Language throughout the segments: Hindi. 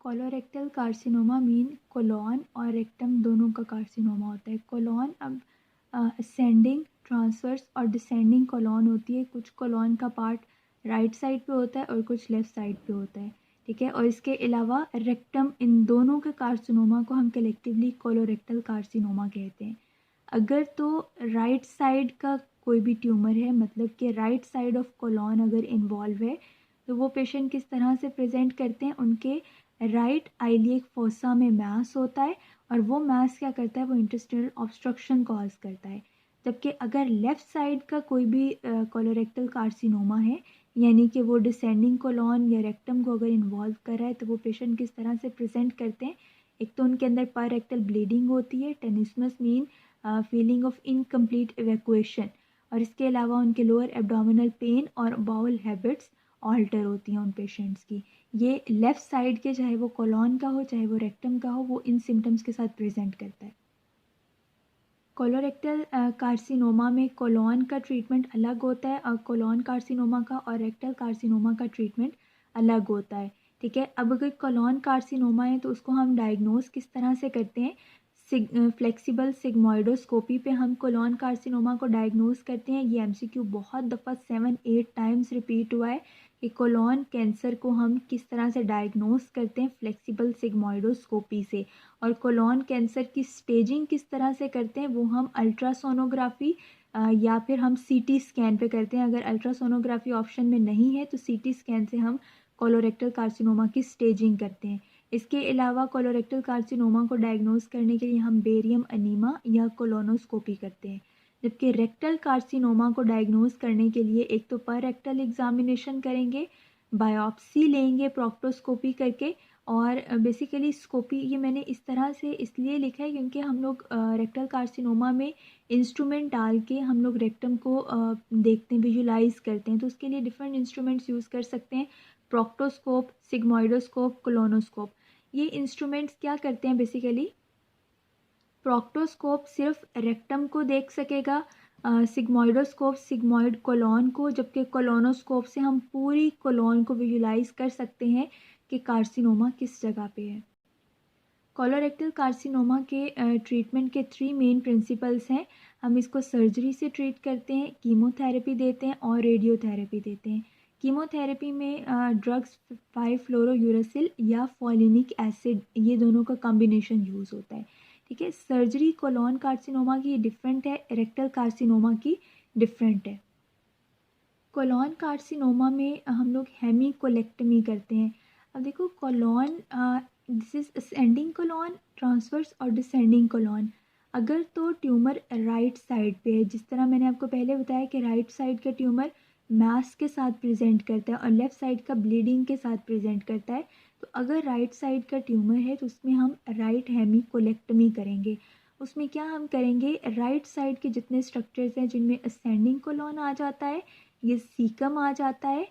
कोलोरेक्टल कार्सिनोमा मीन कोलॉन और रेक्टम दोनों का कार्सिनोमा होता है। कोलॉन अब असेंडिंग, ट्रांसवर्स और डिसेंडिंग कोलॉन होती है। कुछ कोलॉन का पार्ट राइट साइड पे होता है और कुछ लेफ़्ट साइड पे होता है, ठीक है। और इसके अलावा रेक्टम, इन दोनों के कार्सिनोमा को हम कलेक्टिवली कोलोरेक्टल कार्सिनोमा कहते हैं। अगर तो राइट साइड का कोई भी ट्यूमर है, मतलब कि राइट साइड ऑफ कोलॉन अगर इन्वॉल्व है, तो वो पेशेंट किस तरह से प्रेजेंट करते हैं, उनके राइट आइलियक फोसा में मास होता है और वो मास क्या करता है, वो इंटेस्टिनल ऑब्स्ट्रक्शन कॉज करता है। जबकि अगर लेफ़्ट साइड का कोई भी कोलोरेक्टल कार्सिनोमा है, यानी कि वो डिसेंडिंग कोलॉन या रेक्टम को अगर इन्वॉल्व कर रहा है, तो वो पेशेंट किस तरह से प्रेजेंट करते हैं। एक तो उनके अंदर पर रेक्टल ब्लीडिंग होती है, tenesmus mean feeling of incomplete evacuation, और इसके अलावा उनके लोअर एब्डोमिनल पेन और बाउल हैबिट्स ऑल्टर होती हैं उन पेशेंट्स की। ये लेफ़्ट साइड के, चाहे वो कोलॉन का हो चाहे वो रेक्टम का हो, वो इन सिम्टम्स के साथ प्रेजेंट करता है। कोलोरेक्टल कार्सिनोमा में कोलॉन का ट्रीटमेंट अलग होता है और कोलॉन कार्सिनोमा का और रेक्टल कार्सिनोमा का ट्रीटमेंट अलग होता है, ठीक है। अब अगर कोलॉन कार्सिनोमा है तो उसको हम डायग्नोज किस तरह से करते हैं, फ्लेक्सिबल सिग्मोइडोस्कोपी पे हम कोलॉन कार्सिनोमा को डायग्नोज करते हैं। ये एमसीक्यू बहुत दफ़ा 7-8 टाइम्स रिपीट हुआ है कि कोलॉन कैंसर को हम किस तरह से डायग्नोज करते हैं फ्लेक्सिबल सिग्मोइडोस्कोपी से, और कोलॉन कैंसर की स्टेजिंग किस तरह से करते हैं वो हम अल्ट्रासोनोग्राफी या फिर हम सीटी स्कैन पे करते हैं। अगर अल्ट्रासोनोग्राफी ऑप्शन में नहीं है तो सीटी स्कैन से हम कोलोरेक्टल कार्सिनोमा की स्टेजिंग करते हैं। इसके अलावा कोलोरेक्टल कार्सिनोमा को डायग्नोज करने के लिए हम बेरियम अनीमा या कोलोनोस्कोपी करते हैं। जबकि रेक्टल कार्सिनोमा को डायग्नोज करने के लिए एक तो पर रेक्टल एग्जामिनेशन करेंगे, बायोप्सी लेंगे प्रोक्टोस्कोपी करके, और बेसिकली स्कोपी ये मैंने इस तरह से इसलिए लिखा है क्योंकि हम लोग रेक्टल कार्सिनोमा में इंस्ट्रूमेंट डाल के हम लोग रेक्टम को देखते हैं, विजुलाइज करते हैं, तो उसके लिए डिफरेंट इंस्ट्रूमेंट्स यूज़ कर सकते हैं, प्रोक्टोस्कोप, सिग्मोइडोस्कोप, कोलोनोस्कोप। ये इंस्ट्रूमेंट्स क्या करते हैं, बेसिकली प्रोक्टोस्कोप सिर्फ रेक्टम को देख सकेगा, सिग्मोइडोस्कोप सिग्मोइड कोलॉन को, जबकि कोलोनोस्कोप से हम पूरी कोलॉन को विजुलाइज कर सकते हैं कि कार्सिनोमा किस जगह पे है। कोलोरेक्टल कार्सिनोमा के ट्रीटमेंट के 3 मेन प्रिंसिपल्स हैं। हम इसको सर्जरी से ट्रीट करते हैं, कीमोथेरेपी देते हैं और रेडियोथेरेपी देते हैं। कीमोथेरेपी में ड्रग्स 5-फ्लोरोयूरासिल या फोलिनिक एसिड, ये दोनों का कॉम्बिनेशन यूज़ होता है, ठीक है। सर्जरी कोलॉन कार्सिनोमा की डिफरेंट है, रेक्टल कार्सिनोमा की डिफरेंट है। कोलॉन कार्सिनोमा में हम लोग हेमीकोलेक्टमी करते हैं। अब देखो colon, this is ascending colon, transverse और डिसेंडिंग कोलॉन। अगर तो ट्यूमर राइट साइड पे है, जिस तरह मैंने आपको पहले बताया कि राइट साइड का ट्यूमर मास के साथ प्रेजेंट करता है और लेफ़्ट साइड का ब्लीडिंग के साथ प्रेजेंट करता है, तो अगर राइट साइड का ट्यूमर है तो उसमें हम राइट हेमीकोलेक्टमी करेंगे। उसमें क्या हम करेंगे, राइट साइड के जितने स्ट्रक्चर्स हैं जिनमें असेंडिंग कोलॉन आ जाता है, ये सीकम आ जाता है,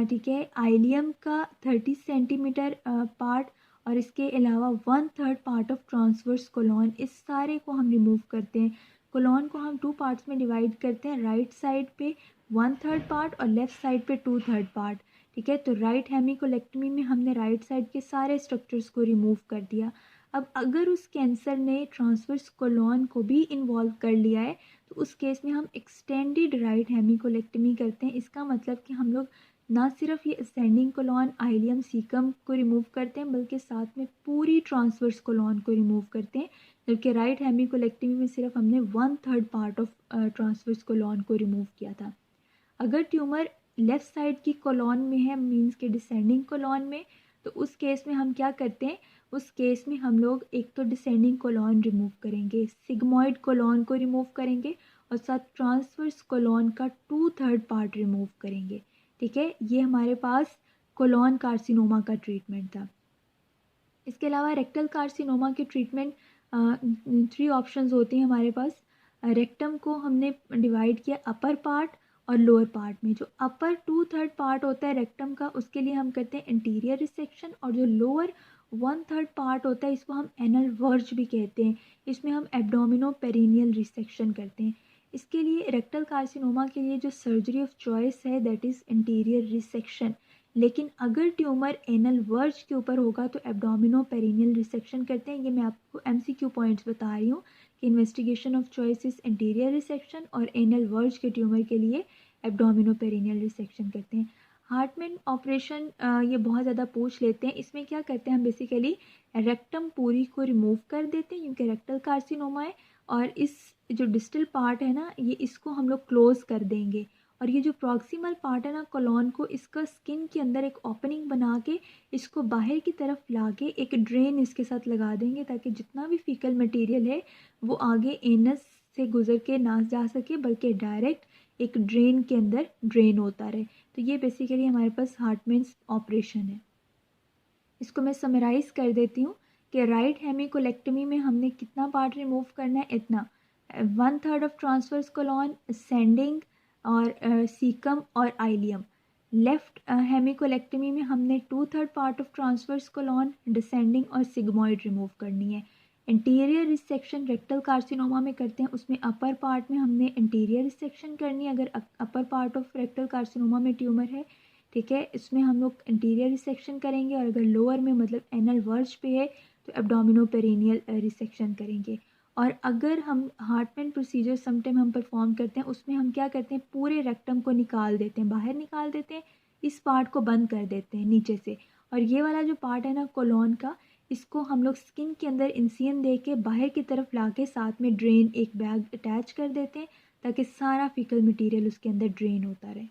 ठीक है, आइलियम का 30 सेंटीमीटर पार्ट, और इसके अलावा 1/3 पार्ट ऑफ ट्रांसवर्स कोलॉन, इस सारे को हम रिमूव करते हैं। कोलॉन को हम 2 पार्ट्स में डिवाइड करते हैं, राइट साइड पे 1/3 पार्ट और लेफ़्ट साइड पे 2/3 पार्ट, ठीक है। तो राइट हेमीकोलेक्टमी में हमने राइट साइड के सारे स्ट्रक्चर्स को रिमूव कर दिया। अब अगर उस कैंसर ने ट्रांसवर्स कोलॉन को भी इन्वॉल्व कर लिया है, तो उस केस में हम एक्सटेंडेड राइट हेमीकोलेक्टमी करते हैं। इसका मतलब कि हम लोग ना सिर्फ ये असेंडिंग कोलॉन, आइलियम, सीकम को रिमूव करते हैं, बल्कि साथ में पूरी ट्रांसवर्स कोलॉन को रिमूव करते हैं। जबकि राइट हेमीकोलेक्टमी में सिर्फ हमने 1/3 पार्ट ऑफ ट्रांसवर्स कोलॉन को रिमूव किया था। अगर ट्यूमर लेफ़्ट साइड की कोलॉन में है, मींस के डिसेंडिंग कोलॉन में, तो उस केस में हम क्या करते हैं, उस केस में हम लोग एक तो डिसेंडिंग कोलॉन रिमूव करेंगे, सिग्मोइड कोलॉन को रिमूव करेंगे और साथ ट्रांसवर्स कोलॉन का 2/3 पार्ट रिमूव करेंगे, ठीक है। ये हमारे पास कोलॉन कार्सिनोमा का ट्रीटमेंट था। इसके अलावा रेक्टल कार्सिनोमा के ट्रीटमेंट 3 ऑप्शंस होती हैं हमारे पास। रेक्टम को हमने डिवाइड किया अपर पार्ट और लोअर पार्ट में। जो अपर 2/3 पार्ट होता है रेक्टम का, उसके लिए हम करते हैं इंटीरियर रिसेक्शन, और जो लोअर 1/3 पार्ट होता है इसको हम एनल वर्ज भी कहते हैं। इसमें हम एब्डोमिनो पेरिनियल रिसेक्शन करते हैं। इसके लिए रेक्टल कार्सिनोमा के लिए जो सर्जरी ऑफ चॉइस है दैट इज़ इंटीरियर रिसेक्शन, लेकिन अगर ट्यूमर एनल वर्ज के ऊपर होगा तो एब्डोमिनो पेरिनियल रिसेक्शन करते हैं। ये मैं आपको MCQ पॉइंट्स बता रही हूँ कि investigation of choice is anterior resection, और एनल वर्ज के ट्यूमर के लिए एब्डोमिनो पेरिनियल रिसेक्शन करते हैं। हार्टमैन ऑपरेशन ये बहुत ज़्यादा पूछ लेते हैं। इसमें क्या करते हैं हम बेसिकली रेक्टम पूरी को रिमूव कर देते हैं क्योंकि रेक्टल कार्सिनोमा है, और इस जो डिस्टल पार्ट है ना ये इसको हम लोग क्लोज कर देंगे, और ये जो प्रॉक्सिमल पार्ट है ना कोलॉन को, इसका स्किन के अंदर एक ओपनिंग बना के इसको बाहर की तरफ ला के एक ड्रेन इसके साथ लगा देंगे ताकि जितना भी फीकल मटेरियल है वो आगे एनस से गुजर के ना जा सके बल्कि डायरेक्ट एक ड्रेन के अंदर ड्रेन होता रहे। तो ये बेसिकली हमारे पास हार्टमैन्स ऑपरेशन है। इसको मैं समराइज़ कर देती हूँ कि राइट हेमिकोलेक्टमी में हमने कितना पार्ट रिमूव करना है, इतना 1/3 ऑफ ट्रांसवर्स कोलॉन, सेंडिंग और सीकम और आइलियम। लेफ्ट हेमिकोलेक्टमी में हमने 2/3 part of transverse colon, descending और सिग्मॉइड रिमूव करनी है। इंटीरियर रिसेक्शन रेक्टल कार्सिनोमा में करते हैं, उसमें अपर पार्ट में हमने इंटीरियर रिसेक्शन करनी है अगर upper part of rectal carcinoma में ट्यूमर है, ठीक है। इसमें हम लोग इंटीरियर रिसेक्शन करेंगे, और अगर लोअर में मतलब एनल वर्ज पे है तो एब्डोमिनो पेरिनियल रिसेक्शन करेंगे। और अगर हम हार्टमैन प्रोसीजर समटाइम हम परफॉर्म करते हैं उसमें हम क्या करते हैं पूरे रेक्टम को निकाल देते हैं, बाहर निकाल देते हैं, इस पार्ट को बंद कर देते हैं नीचे से, और ये वाला जो पार्ट है ना कोलॉन का, इसको हम लोग स्किन के अंदर इंसियन दे के बाहर की तरफ ला के साथ में ड्रेन एक बैग अटैच कर देते हैं ताकि सारा फीकल मटीरियल उसके अंदर ड्रेन होता रहे।